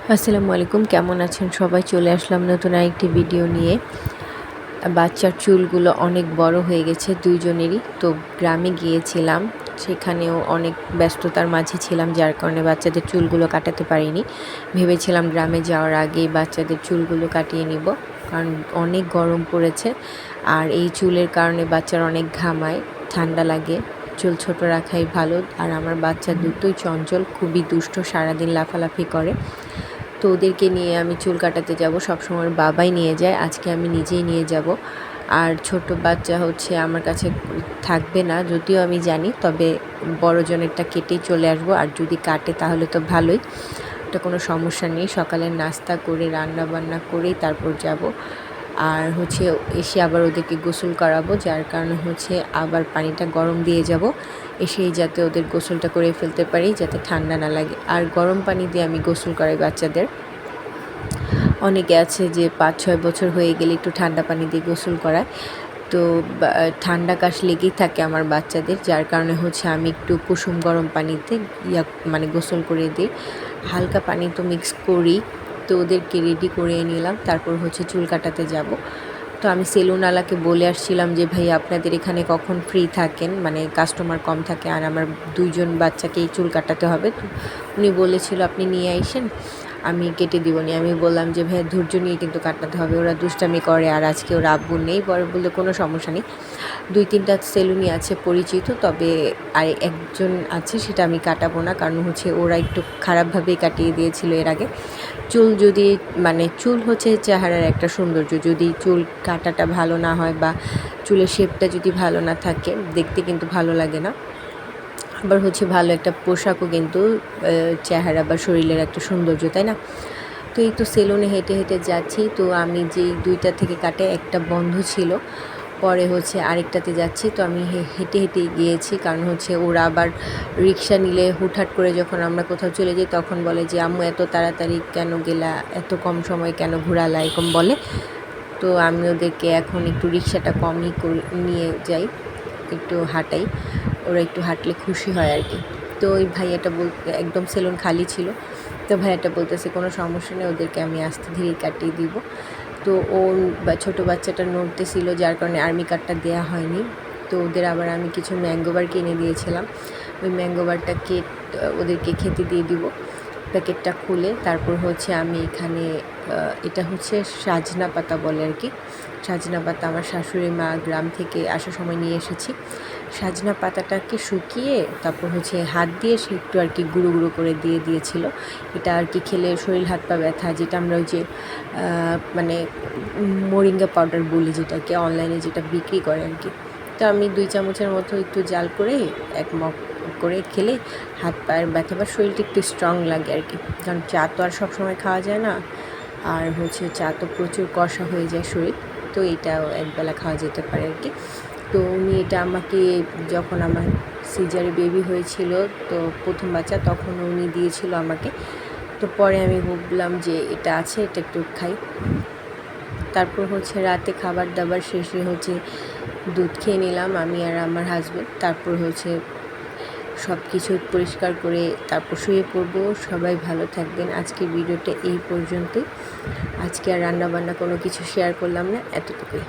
আসসালামু আলাইকুম, কেমন আছেন সবাই? চলে আসলাম নতুন আরেকটি ভিডিও নিয়ে। বাচ্চার চুলগুলো অনেক বড় হয়ে গেছে দুইজনেরই। তো গ্রামে গিয়েছিলাম, সেখানেও অনেক ব্যস্ততার মাঝে ছিলাম, যার কারণে বাচ্চাদের চুলগুলো কাটাতে পারিনি। ভেবেছিলাম গ্রামে যাওয়ার আগেই বাচ্চাদের চুলগুলো কাটিয়ে নিব, কারণ অনেক গরম পড়েছে। আর এই চুলের কারণে বাচ্চার অনেক ঘামায়, ঠান্ডা লাগে। চুল ছোট রাখাই ভালো। আর আমার বাচ্চা দুটোই চঞ্চল, খুবই দুষ্ট, সারাদিন লাফালাফি করে। তো ওদেরকে নিয়ে আমি চুল কাটাতে যাব, সবসময় বাবাই নিয়ে যায়, আজকে আমি নিজেই নিয়ে যাব। আর ছোট বাচ্চা হচ্ছে আমার কাছে থাকবে না, যদিও আমি জানি, তবে বড়জনেরটা কেটেই চলে আসবো। আর যদি কাটে তাহলে তো ভালোই, ওটা কোনো সমস্যা নেই। সকালের নাস্তা করে রান্না বান্না করেই তারপর যাব। আর হচ্ছে এসে আবার ওদেরকে গোসল করাবো, যার কারণে হচ্ছে আবার পানিটা গরম দিয়ে যাব, এসেই যাতে ওদের গোসলটা করে ফেলতে পারি, যাতে ঠান্ডা না লাগে। আর গরম পানি দিয়ে আমি গোসল করাই বাচ্চাদের। অনেকে আছে যে 5-6 বছর হয়ে গেলে একটু ঠান্ডা পানি দিয়ে গোসল করায়। তো ঠান্ডা কাশ লেগেই থাকে আমার বাচ্চাদের, যার কারণে হচ্ছে আমি একটু কুসুম গরম পানিতে গোসল করে দিই। হালকা পানি তো মিক্স করি। তো ওদেরকে রেডি করে নিলাম, তারপর হচ্ছে চুল কাটাতে যাব। তো আমি সেলুনওয়ালাকে বলে আসছিলাম যে ভাই, আপনাদের এখানে কখন ফ্রি থাকেন, মানে কাস্টমার কম থাকে, আর আমার 2জন বাচ্চাকেই চুল কাটাতে হবে। তো উনি বলেছিল আপনি নিয়ে আইসেন, আমি কেটে দিবনি। আমি বললাম যে ভাইয়া, ধৈর্য নিয়ে কিন্তু কাটাতে হবে, ওরা দুষ্টামি করে, আর আজকে ওরা আব্বু নেই। পরে বললে কোনো সমস্যা নেই, 2-3টা সেলুনই আছে পরিচিত, তবে আর একজন আছে, সেটা আমি কাটাবো না, কারণ হচ্ছে ওরা একটু খারাপভাবেই কাটিয়ে দিয়েছিল এর আগে। চুল হচ্ছে চেহারার একটা সৌন্দর্য, যদি চুল কাটাটা ভালো না হয় বা চুলের শেপটা যদি ভালো না থাকে, দেখতে কিন্তু ভালো লাগে না। আবার হচ্ছে ভালো একটা পোশাকও কিন্তু চেহারা বা শরীরের একটা সৌন্দর্য, তাই না? তো এই তো সেলুনে হেঁটে হেঁটে যাচ্ছি। তো আমি যেই 2টা থেকে কাটে, একটা বন্ধ ছিল, পরে হচ্ছে আরেকটাতে যাচ্ছি। তো আমি হেঁটে হেঁটেই গিয়েছি, কারণ হচ্ছে ওরা আবার রিক্সা নিলে হুটহাট করে যখন আমরা কোথাও চলে যাই, তখন বলে যে আম্মু এত তাড়াতাড়ি কেন গেলা, এত কম সময় কেন ঘোরালা, এরকম বলে। তো আমি ওদেরকে এখন একটু রিক্সাটা কমই নিয়ে যাই, একটু হাঁটাই, ওরা একটু হাঁটলে খুশি হয় আর কি। তো ওই ভাইয়াটা একদম সেলুন খালি ছিল। তো ভাইয়াটা বলতেছে কোনো সমস্যা নেই, ওদেরকে আমি আস্তে ধীরে কাটিয়ে দিব। তো ওর ছোটো বাচ্চাটা নড়তেছিল, যার কারণে আর্মি কার্ডটা দেওয়া হয়নি। তো ওদের আবার আমি কিছু ম্যাঙ্গো বার কিনে দিয়েছিলাম, ওই ম্যাঙ্গো বারটা ওদেরকে খেতে দিয়ে দিব। প্যাকেটটা খুলে তারপর হচ্ছে আমি এখানে এটা হচ্ছে সাজনা পাতা বলে আর কি। সাজনা পাতা আমার শাশুড়ি মা গ্রাম থেকে আসার সময় নিয়ে এসেছি। সাজনা পাতাটাকে শুকিয়ে তারপর হচ্ছে হাত দিয়ে সে একটু আর কি গুঁড়ো গুঁড়ো করে দিয়েছিল। এটা আর কি খেলে শরীর হাত পা ব্যথা, যেটা আমরা ওই যে মানে মোরিঙ্গা পাউডার বলি, যেটাকে অনলাইনে যেটা বিক্রি করে আর কি। তো আমি 2 চামচের মতো একটু জাল করে 1 মগ করে খেলে হাত পায়ের ব্যথা বা শরীরটা একটু স্ট্রং লাগে আর কি। কারণ চা তো আর সবসময় খাওয়া যায় না, আর হচ্ছে চা তো প্রচুর কষা হয়ে যায় শরীর। তো এটাও একবেলা খাওয়া যেতে পারে আর কি। তো উনি এটা আমাকে, যখন আমার সিজারে বেবি হয়েছিল, তো প্রথম বাচ্চা, তখন উনি দিয়েছিল আমাকে। তো পরে আমি ভাবলাম যে এটা আছে, এটা একটু খাই। তারপর হচ্ছে রাতে খাবার দাবার শেষে হচ্ছে দুধ খেয়ে নিলাম আমি আর আমার হাজব্যান্ড। তারপর হচ্ছে সব কিছু পরিষ্কার করে তারপর শুয়ে পড়বো। সবাই ভালো থাকবেন। আজকের ভিডিওটা এই পর্যন্তই। আজকে আর রান্নাবান্না কোনো কিছু শেয়ার করলাম না, এতটুকুই।